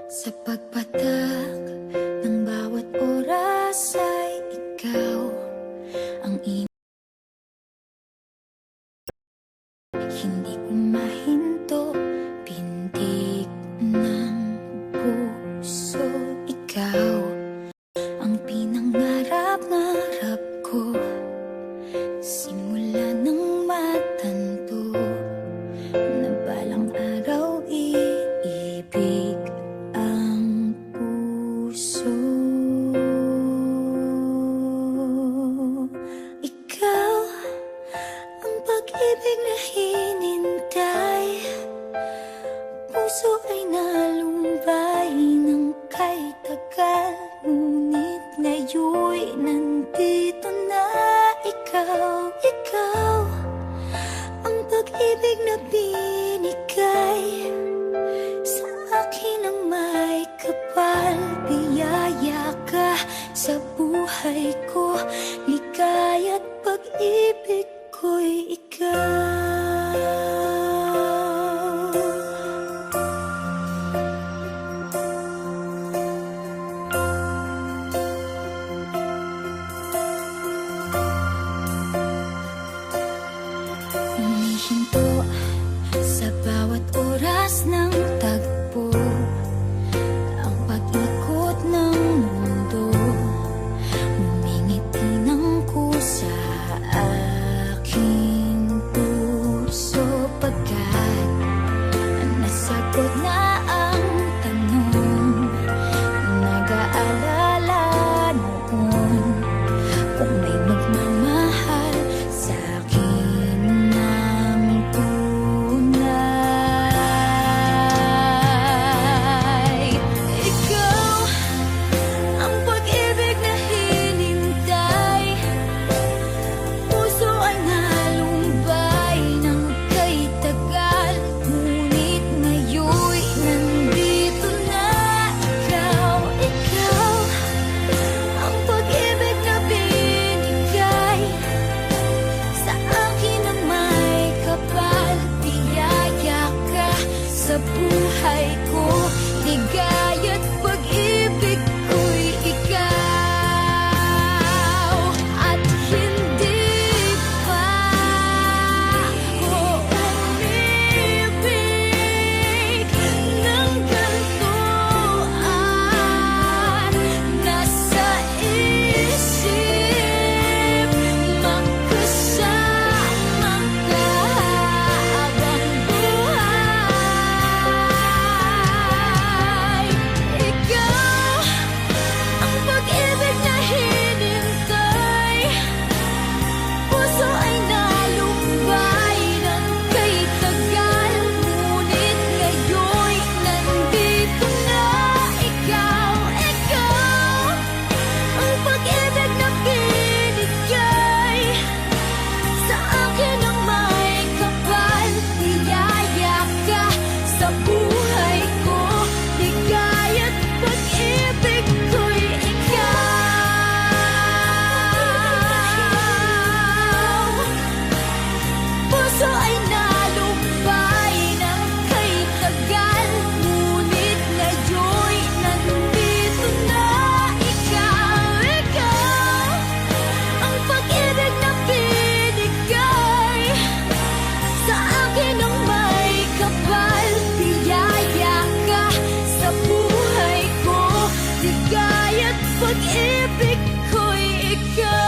Sa pagpatak ng bawat oras ay ikaw ang hindi ko mahinto, pintig ng puso. Ikaw ang pinangarap-ngarap ko, simula ng matanto na balang araw iibig ang puso. Ikaw ang pag-ibig na hinintay, puso ay nalumbay ng kay tagal, ngunit ngayon'y nandito na ikaw. Ikaw ang pag-ibig na binigay sa akin ang may kapal. Biyaya ka sa buhay ko, ligaya't pag-ibig ko'y ikaw. Humihinto sa bawat oras ng tagpo, ang pag-ikot ng mundo, ngumingiti ng kusa aking puso. Pagkat nasagot na ang tanong, nag-aalala noon kung may magmamahal sa'kin ng tunay. Ikaw ang pag-ibig na hinintay, puso ay nalumbay ng kay tagal, ngunit ngayon'y nandito na ikaw. Ikaw ang pag-ibig na binigay sa akin ang may kapal. Biyaya ka sa buhay ko, ligaya't pag-ibig ko'y ikaw. At hindi pa ko umibig ng ganito at nasa isip magkasama ka habang buhay. Ikaw ang pag-ibig na hinintay, puso ay nalumbay ng kay tagal, ngunit ngayon'y nandito na ikaw. Ikaw ang pag-ibig na binigay sa akin ang may kapal. Biyaya ka sa buhay ko, ligaya't pag-ibig ko'y ikaw. Puso ay nalumbay ng kay tagal, ngunit ngayon'y nandito na ikaw. Ikaw ang pag-ibig na binigay sa akin ang may kapal. Biyaya ka sa buhay ko, ligaya't pag-ibig ko'y ikaw.